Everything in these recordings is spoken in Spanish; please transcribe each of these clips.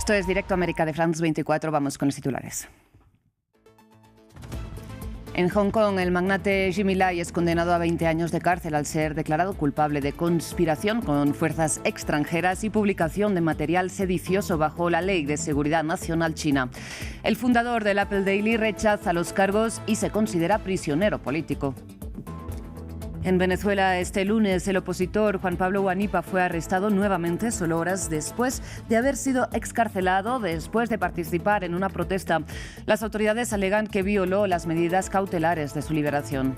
Esto es Directo América de France 24. Vamos con los titulares. En Hong Kong, el magnate Jimmy Lai es condenado a 20 años de cárcel al ser declarado culpable de conspiración con fuerzas extranjeras y publicación de material sedicioso bajo la Ley de Seguridad Nacional china. El fundador del Apple Daily rechaza los cargos y se considera prisionero político. En Venezuela, este lunes, el opositor Juan Pablo Guanipa fue arrestado nuevamente solo horas después de haber sido excarcelado después de participar en una protesta. Las autoridades alegan que violó las medidas cautelares de su liberación.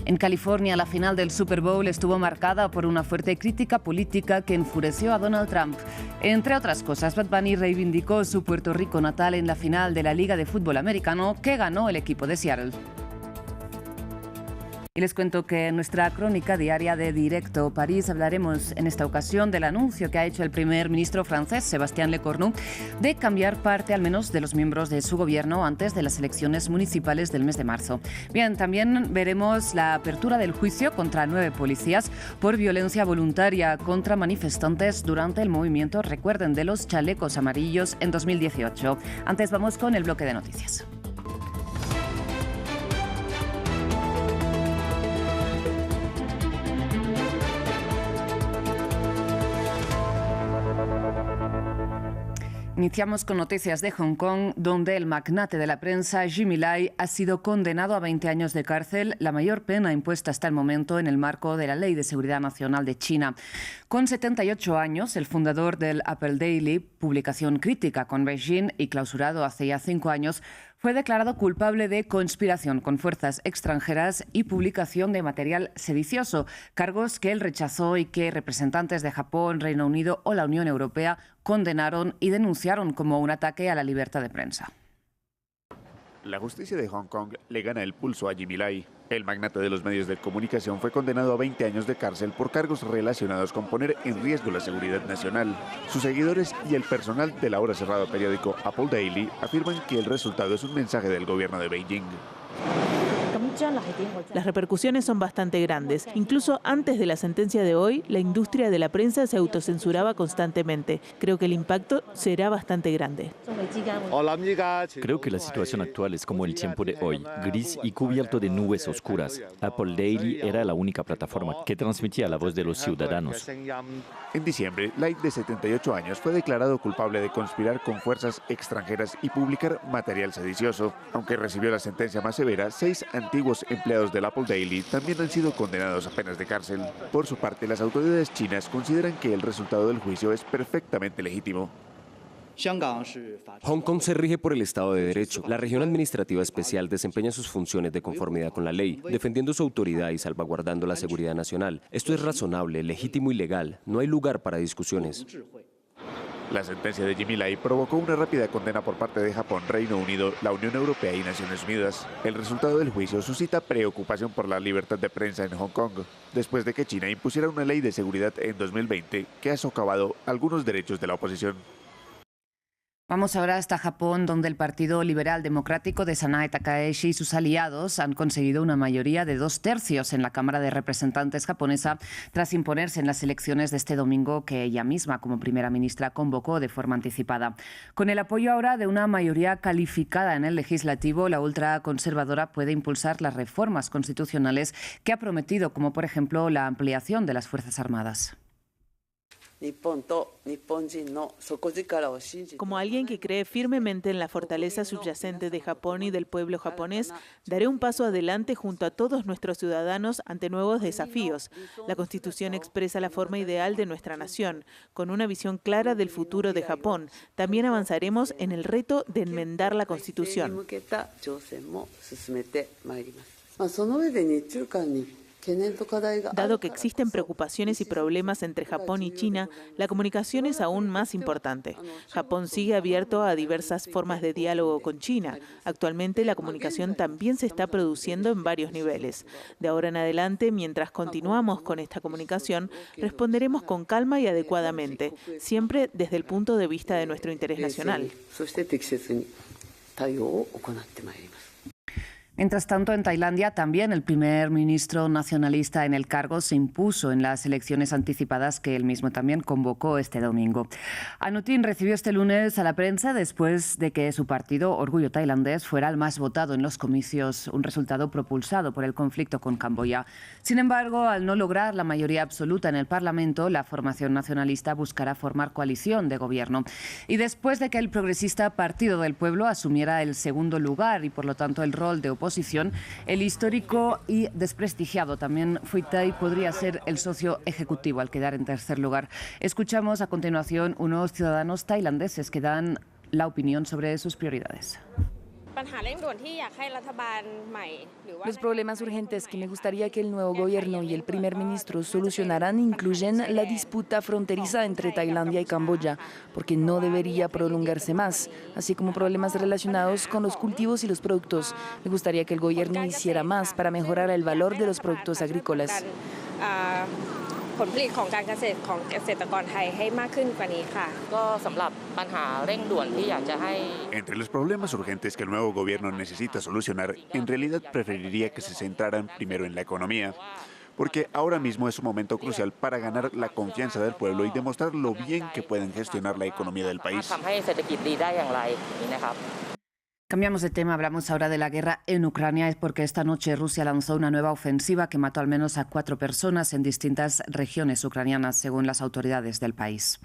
En California, la final del Super Bowl estuvo marcada por una fuerte crítica política que enfureció a Donald Trump. Entre otras cosas, Bad Bunny reivindicó su Puerto Rico natal en la final de la Liga de Fútbol Americano que ganó el equipo de Seattle. Y les cuento que en nuestra crónica diaria de Directo París hablaremos en esta ocasión del anuncio que ha hecho el primer ministro francés, Sébastien Lecornu, de cambiar parte al menos de los miembros de su gobierno antes de las elecciones municipales del mes de marzo. Bien, también veremos la apertura del juicio contra 9 policías por violencia voluntaria contra manifestantes durante el movimiento, recuerden, de los chalecos amarillos en 2018. Antes vamos con el bloque de noticias. Iniciamos con noticias de Hong Kong, donde el magnate de la prensa Jimmy Lai ha sido condenado a 20 años de cárcel, la mayor pena impuesta hasta el momento en el marco de la Ley de Seguridad Nacional de China. Con 78 años, el fundador del Apple Daily, publicación crítica con Beijing y clausurado hace ya 5 años, fue declarado culpable de conspiración con fuerzas extranjeras y publicación de material sedicioso, cargos que él rechazó y que representantes de Japón, Reino Unido o la Unión Europea condenaron y denunciaron como un ataque a la libertad de prensa. La justicia de Hong Kong le gana el pulso a Jimmy Lai. El magnate de los medios de comunicación fue condenado a 20 años de cárcel por cargos relacionados con poner en riesgo la seguridad nacional. Sus seguidores y el personal del ahora cerrado periódico Apple Daily afirman que el resultado es un mensaje del gobierno de Beijing. Las repercusiones son bastante grandes. Incluso antes de la sentencia de hoy, la industria de la prensa se autocensuraba constantemente. Creo que el impacto será bastante grande. Creo que la situación actual es como el tiempo de hoy, gris y cubierto de nubes oscuras. Apple Daily era la única plataforma que transmitía la voz de los ciudadanos. En diciembre, Lai, de 78 años, fue declarado culpable de conspirar con fuerzas extranjeras y publicar material sedicioso. Aunque recibió la sentencia más severa, 6 antiguos empleados del Apple Daily también han sido condenados a penas de cárcel. Por su parte, las autoridades chinas consideran que el resultado del juicio es perfectamente legítimo. Hong Kong se rige por el Estado de Derecho. La región administrativa especial desempeña sus funciones de conformidad con la ley, defendiendo su autoridad y salvaguardando la seguridad nacional. Esto es razonable, legítimo y legal. No hay lugar para discusiones. La sentencia de Jimmy Lai provocó una rápida condena por parte de Japón, Reino Unido, la Unión Europea y Naciones Unidas. El resultado del juicio suscita preocupación por la libertad de prensa en Hong Kong, después de que China impusiera una ley de seguridad en 2020 que ha socavado algunos derechos de la oposición. Vamos ahora hasta Japón, donde el Partido Liberal Democrático de Sanae Takaichi y sus aliados han conseguido una mayoría de 2/3 en la Cámara de Representantes japonesa tras imponerse en las elecciones de este domingo que ella misma, como primera ministra, convocó de forma anticipada. Con el apoyo ahora de una mayoría calificada en el legislativo, la ultraconservadora puede impulsar las reformas constitucionales que ha prometido, como por ejemplo la ampliación de las Fuerzas Armadas. Como alguien que cree firmemente en la fortaleza subyacente de Japón y del pueblo japonés, daré un paso adelante junto a todos nuestros ciudadanos ante nuevos desafíos. La Constitución expresa la forma ideal de nuestra nación, con una visión clara del futuro de Japón. También avanzaremos en el reto de enmendar la Constitución. Dado que existen preocupaciones y problemas entre Japón y China, la comunicación es aún más importante. Japón sigue abierto a diversas formas de diálogo con China. Actualmente la comunicación también se está produciendo en varios niveles. De ahora en adelante, mientras continuamos con esta comunicación, responderemos con calma y adecuadamente, siempre desde el punto de vista de nuestro interés nacional. Mientras tanto, en Tailandia también el primer ministro nacionalista en el cargo se impuso en las elecciones anticipadas que él mismo también convocó este domingo. Anutin recibió este lunes a la prensa después de que su partido, Orgullo Tailandés, fuera el más votado en los comicios, un resultado propulsado por el conflicto con Camboya. Sin embargo, al no lograr la mayoría absoluta en el Parlamento, la formación nacionalista buscará formar coalición de gobierno. Y después de que el progresista Partido del Pueblo asumiera el segundo lugar y, por lo tanto, el rol de oposición, el histórico y desprestigiado también Pheu Thai podría ser el socio ejecutivo al quedar en tercer lugar. Escuchamos a continuación unos ciudadanos tailandeses que dan la opinión sobre sus prioridades. Los problemas urgentes que me gustaría que el nuevo gobierno y el primer ministro solucionaran incluyen la disputa fronteriza entre Tailandia y Camboya, porque no debería prolongarse más, así como problemas relacionados con los cultivos y los productos. Me gustaría que el gobierno hiciera más para mejorar el valor de los productos agrícolas. Entre los problemas urgentes que el nuevo gobierno necesita solucionar, en realidad preferiría que se centraran primero en la economía, porque ahora mismo es un momento crucial para ganar la confianza del pueblo y demostrar lo bien que pueden gestionar la economía del país. Cambiamos de tema, hablamos ahora de la guerra en Ucrania, es porque esta noche Rusia lanzó una nueva ofensiva que mató al menos a 4 personas en distintas regiones ucranianas, según las autoridades del país.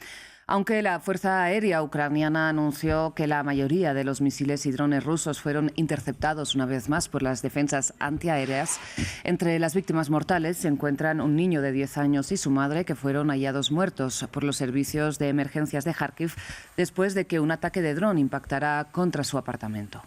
Aunque la Fuerza Aérea Ucraniana anunció que la mayoría de los misiles y drones rusos fueron interceptados una vez más por las defensas antiaéreas, entre las víctimas mortales se encuentran un niño de 10 años y su madre, que fueron hallados muertos por los servicios de emergencias de Kharkiv después de que un ataque de dron impactara contra su apartamento.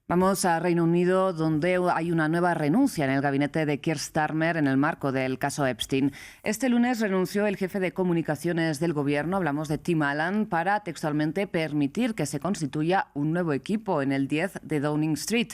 Vamos a Reino Unido, donde hay una nueva renuncia en el gabinete de Keir Starmer en el marco del caso Epstein. Este lunes renunció el jefe de comunicaciones del gobierno, hablamos de Tim Allen, para textualmente permitir que se constituya un nuevo equipo en el 10 de Downing Street.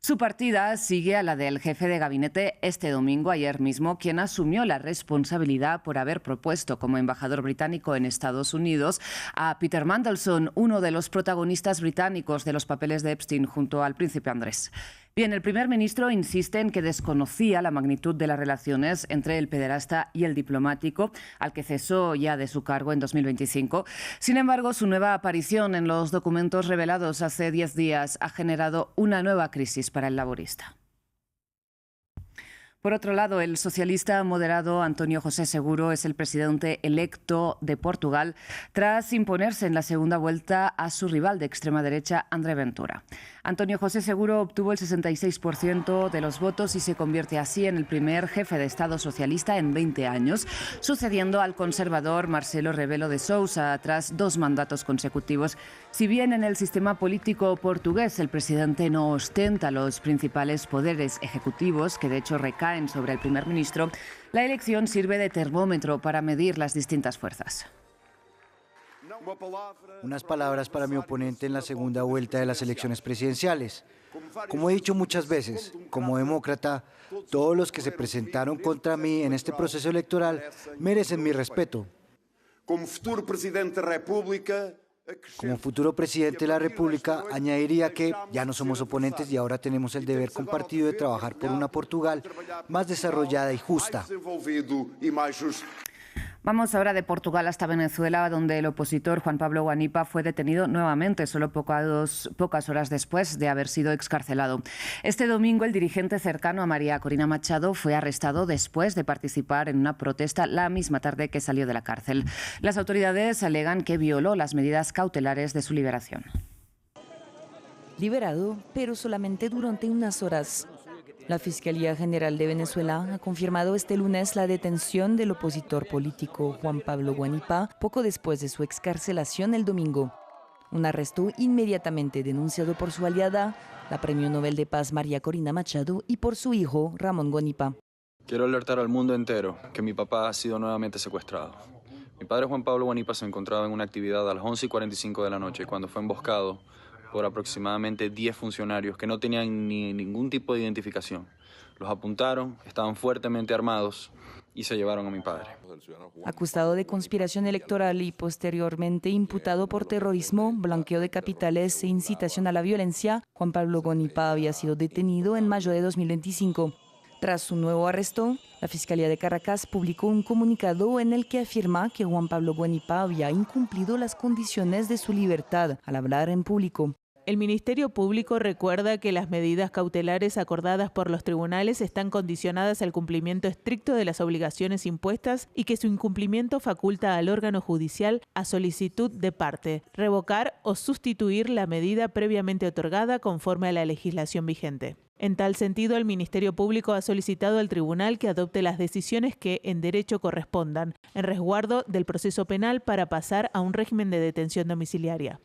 Su partida sigue a la del jefe de gabinete este domingo, ayer mismo, quien asumió la responsabilidad por haber propuesto como embajador británico en Estados Unidos a Peter Mandelson, uno de los protagonistas británicos de los papeles de Epstein junto al príncipe Andrés. Bien, el primer ministro insiste en que desconocía la magnitud de las relaciones entre el pederasta y el diplomático, al que cesó ya de su cargo en 2025. Sin embargo, su nueva aparición en los documentos revelados hace 10 días ha generado una nueva crisis para el laborista. Por otro lado, el socialista moderado António José Seguro es el presidente electo de Portugal tras imponerse en la segunda vuelta a su rival de extrema derecha, André Ventura. António José Seguro obtuvo el 66% de los votos y se convierte así en el primer jefe de Estado socialista en 20 años, sucediendo al conservador Marcelo Rebelo de Sousa tras 2 mandatos consecutivos. Si bien en el sistema político portugués el presidente no ostenta los principales poderes ejecutivos, que de hecho recaen sobre el primer ministro, la elección sirve de termómetro para medir las distintas fuerzas. Unas palabras para mi oponente en la segunda vuelta de las elecciones presidenciales. Como he dicho muchas veces, como demócrata, todos los que se presentaron contra mí en este proceso electoral merecen mi respeto. Como futuro presidente de la República, añadiría que ya no somos oponentes y ahora tenemos el deber compartido de trabajar por una Portugal más desarrollada y justa. Vamos ahora de Portugal hasta Venezuela, donde el opositor Juan Pablo Guanipa fue detenido nuevamente, solo pocas horas después de haber sido excarcelado. Este domingo, el dirigente cercano a María Corina Machado fue arrestado después de participar en una protesta la misma tarde que salió de la cárcel. Las autoridades alegan que violó las medidas cautelares de su liberación. Liberado, pero solamente durante unas horas. La Fiscalía General de Venezuela ha confirmado este lunes la detención del opositor político Juan Pablo Guanipa poco después de su excarcelación el domingo. Un arresto inmediatamente denunciado por su aliada, la Premio Nobel de Paz María Corina Machado, y por su hijo Ramón Guanipa. Quiero alertar al mundo entero que mi papá ha sido nuevamente secuestrado. Mi padre Juan Pablo Guanipa se encontraba en una actividad a las 11:45 de la noche cuando fue emboscado por aproximadamente 10 funcionarios que no tenían ningún tipo de identificación. Los apuntaron, estaban fuertemente armados y se llevaron a mi padre. Acusado de conspiración electoral y posteriormente imputado por terrorismo, blanqueo de capitales e incitación a la violencia, Juan Pablo Guanipa había sido detenido en mayo de 2025. Tras su nuevo arresto, la Fiscalía de Caracas publicó un comunicado en el que afirma que Juan Pablo Guanipa había incumplido las condiciones de su libertad al hablar en público. El Ministerio Público recuerda que las medidas cautelares acordadas por los tribunales están condicionadas al cumplimiento estricto de las obligaciones impuestas y que su incumplimiento faculta al órgano judicial, a solicitud de parte, revocar o sustituir la medida previamente otorgada conforme a la legislación vigente. En tal sentido, el Ministerio Público ha solicitado al tribunal que adopte las decisiones que en derecho correspondan, en resguardo del proceso penal para pasar a un régimen de detención domiciliaria.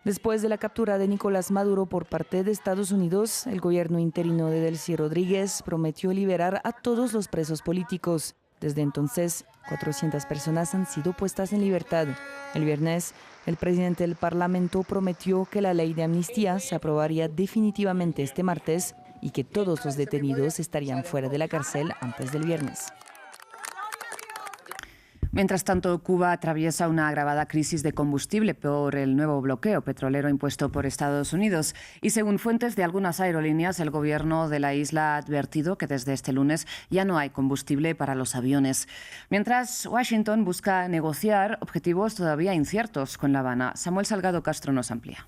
Después de la captura de Nicolás Maduro por parte de Estados Unidos, el gobierno interino de Delcy Rodríguez prometió liberar a todos los presos políticos. Desde entonces, 400 personas han sido puestas en libertad. El viernes, el presidente del Parlamento prometió que la ley de amnistía se aprobaría definitivamente este martes y que todos los detenidos estarían fuera de la cárcel antes del viernes. Mientras tanto, Cuba atraviesa una agravada crisis de combustible por el nuevo bloqueo petrolero impuesto por Estados Unidos. Y según fuentes de algunas aerolíneas, el gobierno de la isla ha advertido que desde este lunes ya no hay combustible para los aviones. Mientras Washington busca negociar objetivos todavía inciertos con La Habana. Samuel Salgado Castro nos amplía.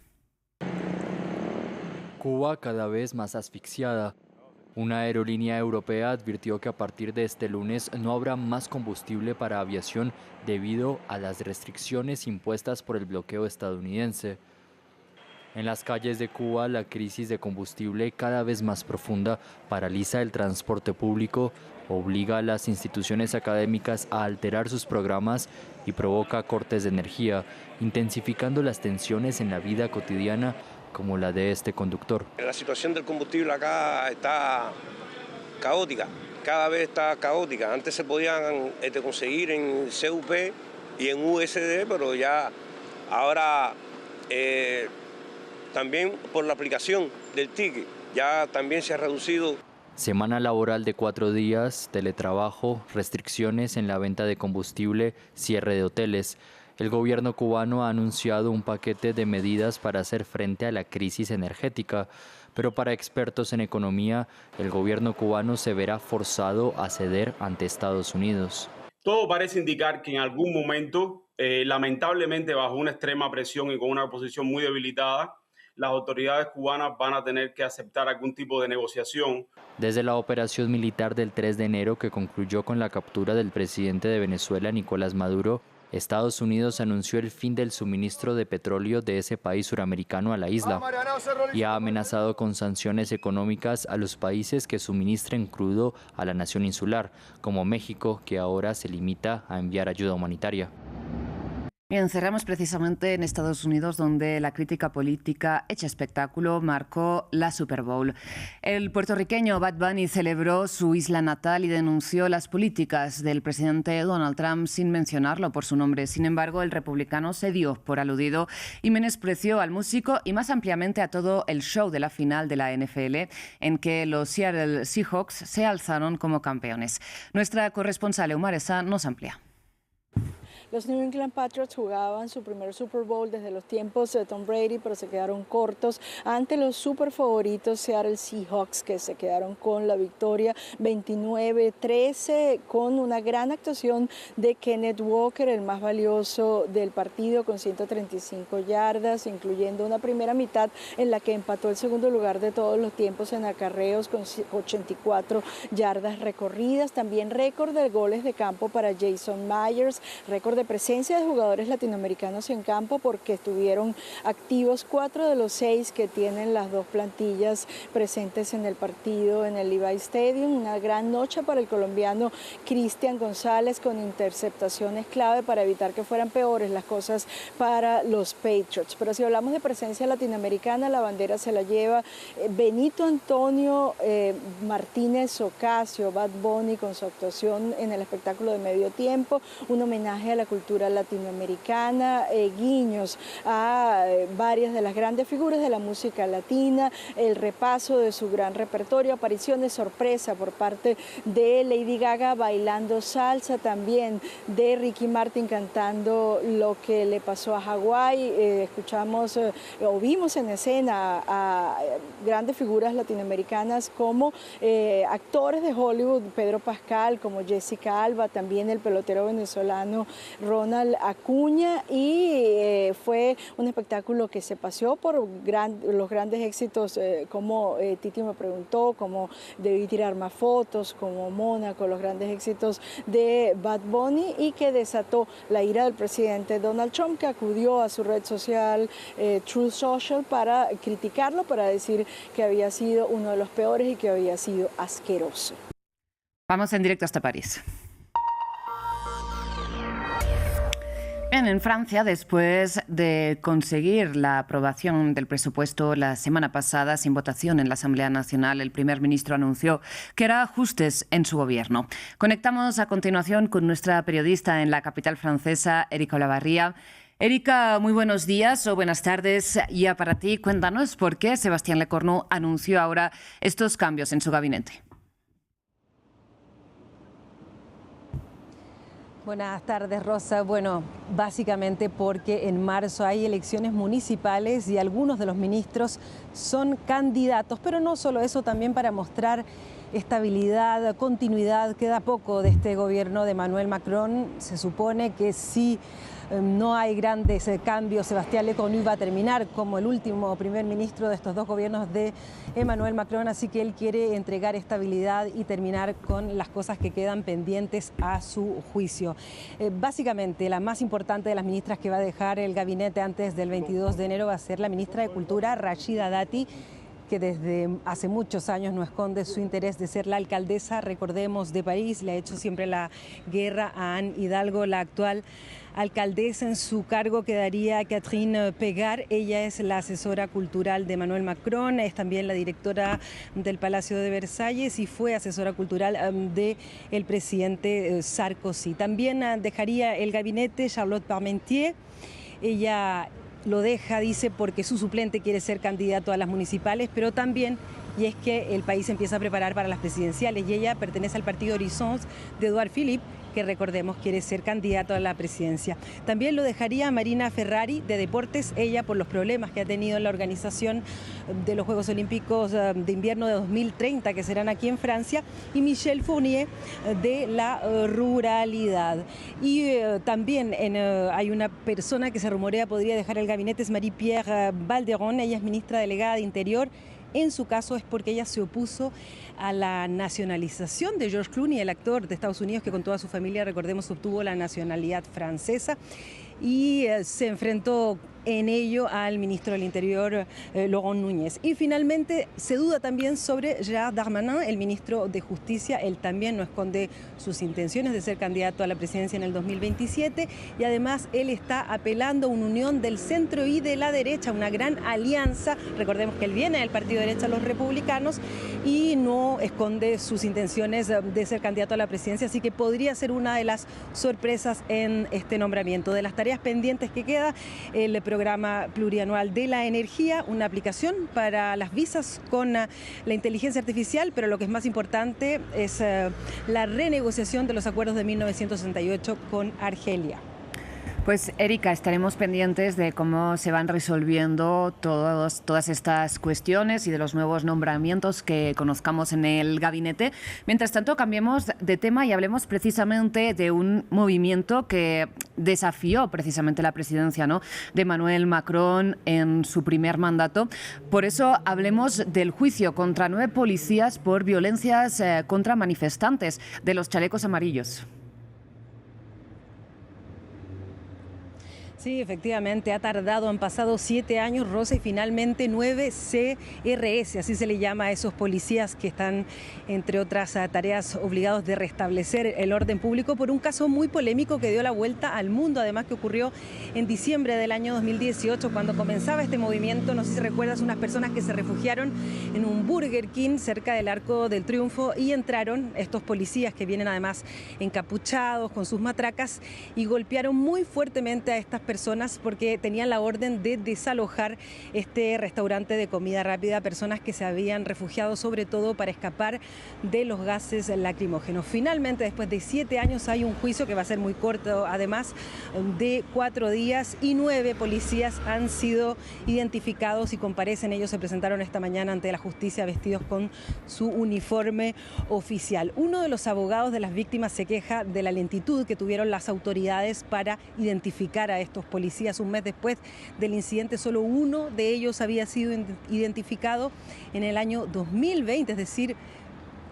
Cuba cada vez más asfixiada. Una aerolínea europea advirtió que a partir de este lunes no habrá más combustible para aviación debido a las restricciones impuestas por el bloqueo estadounidense. En las calles de Cuba, la crisis de combustible cada vez más profunda paraliza el transporte público, obliga a las instituciones académicas a alterar sus programas y provoca cortes de energía, intensificando las tensiones en la vida cotidiana como la de este conductor. La situación del combustible acá está caótica, cada vez está caótica. Antes se podían conseguir en CUP y en USD, pero ya ahora también por la aplicación del ticket ya también se ha reducido. Semana laboral de 4 días, teletrabajo, restricciones en la venta de combustible, cierre de hoteles. El gobierno cubano ha anunciado un paquete de medidas para hacer frente a la crisis energética, pero para expertos en economía, el gobierno cubano se verá forzado a ceder ante Estados Unidos. Todo parece indicar que en algún momento, lamentablemente bajo una extrema presión y con una posición muy debilitada, las autoridades cubanas van a tener que aceptar algún tipo de negociación. Desde la operación militar del 3 de enero que concluyó con la captura del presidente de Venezuela, Nicolás Maduro, Estados Unidos anunció el fin del suministro de petróleo de ese país suramericano a la isla y ha amenazado con sanciones económicas a los países que suministren crudo a la nación insular, como México, que ahora se limita a enviar ayuda humanitaria. Bien, cerramos precisamente en Estados Unidos, donde la crítica política hecha espectáculo marcó la Super Bowl. El puertorriqueño Bad Bunny celebró su isla natal y denunció las políticas del presidente Donald Trump sin mencionarlo por su nombre. Sin embargo, el republicano se dio por aludido y menospreció al músico y más ampliamente a todo el show de la final de la NFL, en que los Seattle Seahawks se alzaron como campeones. Nuestra corresponsal Eumar Esa nos amplía. Los New England Patriots jugaban su primer Super Bowl desde los tiempos de Tom Brady, pero se quedaron cortos ante los super favoritos Seattle Seahawks, que se quedaron con la victoria 29-13, con una gran actuación de Kenneth Walker, el más valioso del partido, con 135 yardas, incluyendo una primera mitad en la que empató el segundo lugar de todos los tiempos en acarreos con 84 yardas recorridas. También récord de goles de campo para Jason Myers, récord de presencia de jugadores latinoamericanos en campo, porque estuvieron activos 4 de los 6 que tienen las dos plantillas presentes en el partido en el Levi Stadium. Una gran noche para el colombiano Cristian González, con interceptaciones clave para evitar que fueran peores las cosas para los Patriots. Pero si hablamos de presencia latinoamericana, la bandera se la lleva Benito Antonio Martínez Ocasio, Bad Bunny, con su actuación en el espectáculo de medio tiempo, un homenaje a la cultura latinoamericana, guiños a varias de las grandes figuras de la música latina, el repaso de su gran repertorio, apariciones sorpresa por parte de Lady Gaga bailando salsa, también de Ricky Martin cantando Lo que le pasó a Hawái. Escuchamos o vimos en escena a grandes figuras latinoamericanas como actores de Hollywood, Pedro Pascal, como Jessica Alba, también el pelotero venezolano Ronald Acuña, y fue un espectáculo que se paseó por los grandes éxitos como Titi me preguntó, como Debí tirar más fotos, como Mónaco, los grandes éxitos de Bad Bunny, y que desató la ira del presidente Donald Trump, que acudió a su red social Truth Social para criticarlo, para decir que había sido uno de los peores y que había sido asqueroso. Vamos en directo hasta París. Bien, en Francia, después de conseguir la aprobación del presupuesto la semana pasada sin votación en la Asamblea Nacional, el primer ministro anunció que hará ajustes en su gobierno. Conectamos a continuación con nuestra periodista en la capital francesa, Erika Olavarría. Erika, muy buenos días o buenas tardes ya para ti. Cuéntanos por qué Sébastien Lecornu anunció ahora estos cambios en su gabinete. Buenas tardes, Rosa. Bueno, básicamente porque en marzo hay elecciones municipales y algunos de los ministros son candidatos, pero no solo eso, también para mostrar estabilidad, continuidad. Queda poco de este gobierno de Emmanuel Macron. Se supone que si no hay grandes cambios, Sébastien Lecornu va a terminar como el último primer ministro de estos dos gobiernos de Emmanuel Macron, así que él quiere entregar estabilidad y terminar con las cosas que quedan pendientes a su juicio. Básicamente, la más importante de las ministras que va a dejar el gabinete antes del 22 de enero va a ser la ministra de Cultura, Rachida Dati, que desde hace muchos años no esconde su interés de ser la alcaldesa, recordemos, de París. Le ha hecho siempre la guerra a Anne Hidalgo, la actual alcaldesa. En su cargo quedaría Catherine Pégard. Ella es la asesora cultural de Emmanuel Macron, es también la directora del Palacio de Versalles y fue asesora cultural del presidente Sarkozy. También dejaría el gabinete Charlotte Parmentier. Ella lo deja, dice, porque su suplente quiere ser candidato a las municipales, pero también, y es que el país se empieza a preparar para las presidenciales, y ella pertenece al partido Horizons de Edouard Philippe, que recordemos quiere ser candidato a la presidencia. También lo dejaría Marina Ferrari de Deportes, ella por los problemas que ha tenido en la organización de los Juegos Olímpicos de Invierno de 2030, que serán aquí en Francia, y Michel Fournier de la Ruralidad. Y también hay una persona que se rumorea podría dejar el gabinete, es Marie-Pierre Valderon, ella es ministra delegada de Interior. En su caso es porque ella se opuso a la nacionalización de George Clooney, el actor de Estados Unidos que con toda su familia, recordemos, obtuvo la nacionalidad francesa, y se enfrentó en ello al ministro del Interior, Laurent Núñez. Y finalmente se duda también sobre Gérald Darmanin, el ministro de Justicia. Él también no esconde sus intenciones de ser candidato a la presidencia en el 2027 y además él está apelando a una unión del centro y de la derecha, una gran alianza. Recordemos que él viene del partido de derecha, los republicanos, y no esconde sus intenciones de ser candidato a la presidencia, así que podría ser una de las sorpresas en este nombramiento. De las tareas pendientes que queda, el programa plurianual de la energía, una aplicación para las visas con la inteligencia artificial, pero lo que es más importante es la renegociación de los acuerdos de 1968 con Argelia. Pues Erika, estaremos pendientes de cómo se van resolviendo todas estas cuestiones y de los nuevos nombramientos que conozcamos en el gabinete. Mientras tanto, cambiemos de tema y hablemos precisamente de un movimiento que desafió precisamente la presidencia, ¿no?, de Emmanuel Macron en su primer mandato. Por eso hablemos del juicio contra 9 policías por violencias contra manifestantes de los chalecos amarillos. Sí, efectivamente, ha tardado, han pasado 7 años, Rosa, y finalmente 9 CRS, así se le llama a esos policías que están, entre otras tareas, obligados de restablecer el orden público por un caso muy polémico que dio la vuelta al mundo, además que ocurrió en diciembre del año 2018, cuando comenzaba este movimiento. No sé si recuerdas, unas personas que se refugiaron en un Burger King cerca del Arco del Triunfo y entraron estos policías que vienen además encapuchados con sus matracas y golpearon muy fuertemente a estas personas porque tenían la orden de desalojar este restaurante de comida rápida, personas que se habían refugiado sobre todo para escapar de los gases lacrimógenos. Finalmente, después de 7 años, hay un juicio que va a ser muy corto, además de 4 días, y 9 policías han sido identificados y comparecen. Ellos se presentaron esta mañana ante la justicia vestidos con su uniforme oficial. Uno de los abogados de las víctimas se queja de la lentitud que tuvieron las autoridades para identificar a estos policías. Un mes después del incidente, solo uno de ellos había sido identificado en el año 2020, es decir,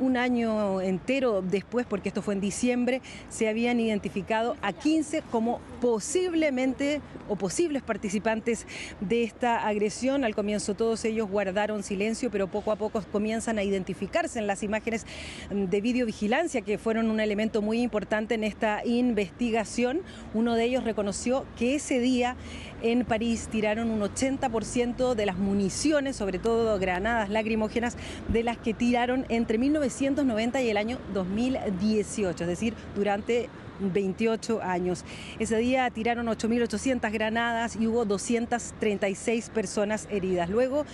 un año entero después, porque esto fue en diciembre, se habían identificado a 15 como posiblemente o posibles participantes de esta agresión. Al comienzo todos ellos guardaron silencio, pero poco a poco comienzan a identificarse en las imágenes de videovigilancia, que fueron un elemento muy importante en esta investigación. Uno de ellos reconoció que ese día en París tiraron un 80% de las municiones, sobre todo granadas lacrimógenas, de las que tiraron entre 1990 y el año 2018, es decir, durante 28 años. Ese día tiraron 8.800 granadas y hubo 236 personas heridas. Luego,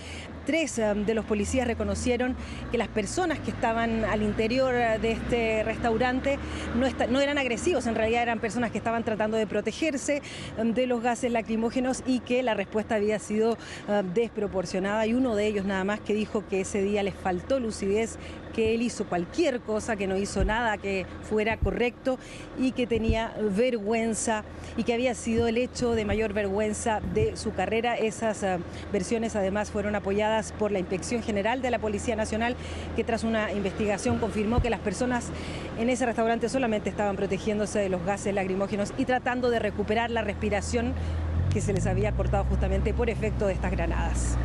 3 de los policías reconocieron que las personas que estaban al interior de este restaurante no eran agresivos, en realidad eran personas que estaban tratando de protegerse de los gases lacrimógenos y que la respuesta había sido desproporcionada. Y uno de ellos nada más que dijo que ese día les faltó lucidez, que él hizo cualquier cosa, que no hizo nada que fuera correcto y que tenía vergüenza y que había sido el hecho de mayor vergüenza de su carrera. Esas versiones además fueron apoyadas por la Inspección General de la Policía Nacional, que tras una investigación confirmó que las personas en ese restaurante solamente estaban protegiéndose de los gases lacrimógenos y tratando de recuperar la respiración que se les había cortado justamente por efecto de estas granadas.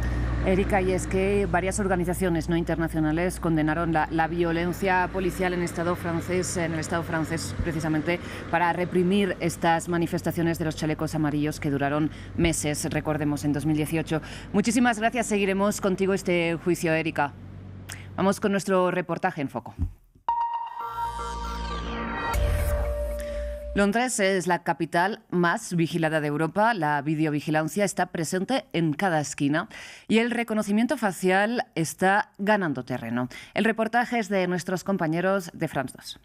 Erika, y es que varias organizaciones no internacionales condenaron la violencia policial en el Estado francés precisamente para reprimir estas manifestaciones de los chalecos amarillos que duraron meses, recordemos, en 2018. Muchísimas gracias, seguiremos contigo este juicio, Erika. Vamos con nuestro reportaje en Foco. Londres es la capital más vigilada de Europa. La videovigilancia está presente en cada esquina y el reconocimiento facial está ganando terreno. El reportaje es de nuestros compañeros de France 2.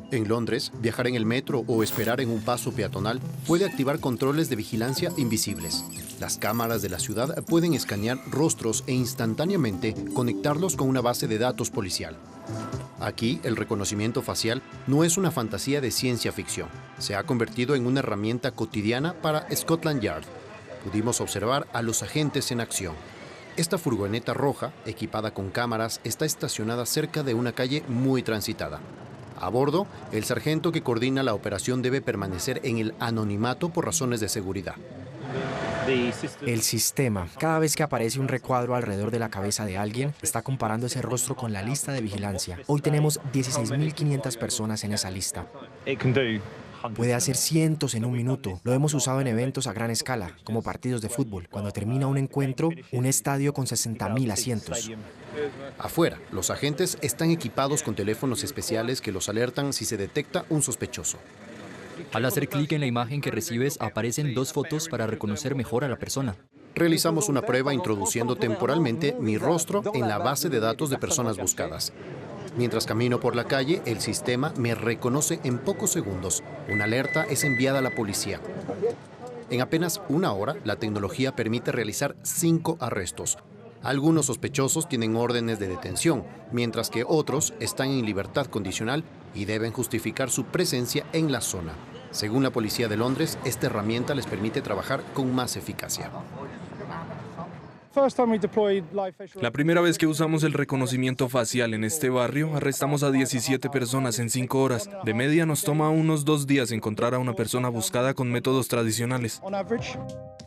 En Londres, viajar en el metro o esperar en un paso peatonal puede activar controles de vigilancia invisibles. Las cámaras de la ciudad pueden escanear rostros e instantáneamente conectarlos con una base de datos policial. Aquí, el reconocimiento facial no es una fantasía de ciencia ficción. Se ha convertido en una herramienta cotidiana para Scotland Yard. Pudimos observar a los agentes en acción. Esta furgoneta roja, equipada con cámaras, está estacionada cerca de una calle muy transitada. A bordo, el sargento que coordina la operación debe permanecer en el anonimato por razones de seguridad. El sistema, cada vez que aparece un recuadro alrededor de la cabeza de alguien, está comparando ese rostro con la lista de vigilancia. Hoy tenemos 16.500 personas en esa lista. Puede hacer cientos en un minuto. Lo hemos usado en eventos a gran escala, como partidos de fútbol. Cuando termina un encuentro, un estadio con 60.000 asientos. Afuera, los agentes están equipados con teléfonos especiales que los alertan si se detecta un sospechoso. Al hacer clic en la imagen que recibes, aparecen 2 fotos para reconocer mejor a la persona. Realizamos una prueba introduciendo temporalmente mi rostro en la base de datos de personas buscadas. Mientras camino por la calle, el sistema me reconoce en pocos segundos. Una alerta es enviada a la policía. En apenas una hora, la tecnología permite realizar 5 arrestos. Algunos sospechosos tienen órdenes de detención, mientras que otros están en libertad condicional y deben justificar su presencia en la zona. Según la Policía de Londres, esta herramienta les permite trabajar con más eficacia. La primera vez que usamos el reconocimiento facial en este barrio, arrestamos a 17 personas en 5 horas. De media nos toma unos 2 días encontrar a una persona buscada con métodos tradicionales.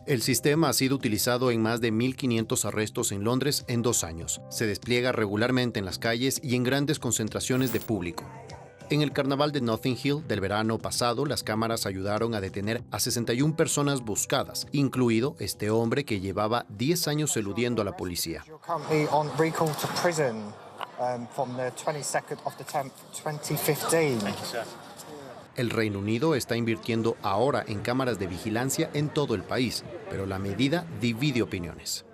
El sistema ha sido utilizado en más de 1.500 arrestos en Londres en 2 años. Se despliega regularmente en las calles y en grandes concentraciones de público. En el carnaval de Notting Hill del verano pasado, las cámaras ayudaron a detener a 61 personas buscadas, incluido este hombre que llevaba 10 años eludiendo a la policía. El Reino Unido está invirtiendo ahora en cámaras de vigilancia en todo el país, pero la medida divide opiniones.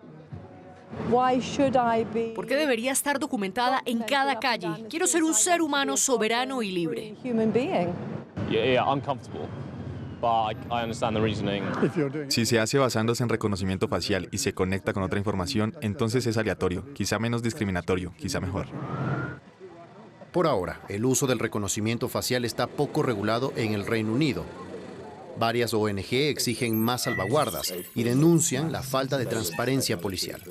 ¿Por qué debería estar documentada en cada calle? Quiero ser un ser humano soberano y libre. Si se hace basándose en reconocimiento facial y se conecta con otra información, entonces es aleatorio, quizá menos discriminatorio, quizá mejor. Por ahora, el uso del reconocimiento facial está poco regulado en el Reino Unido. Varias ONG exigen más salvaguardas y denuncian la falta de transparencia policial.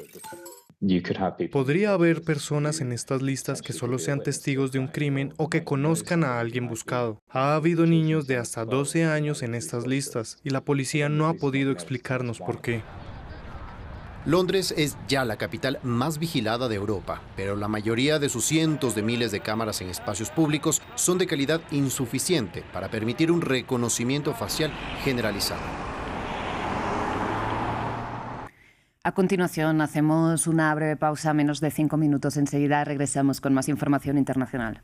Podría haber personas en estas listas que solo sean testigos de un crimen o que conozcan a alguien buscado. Ha habido niños de hasta 12 años en estas listas y la policía no ha podido explicarnos por qué. Londres es ya la capital más vigilada de Europa, pero la mayoría de sus cientos de miles de cámaras en espacios públicos son de calidad insuficiente para permitir un reconocimiento facial generalizado. A continuación, hacemos una breve pausa, menos de 5 minutos. Enseguida regresamos con más información internacional.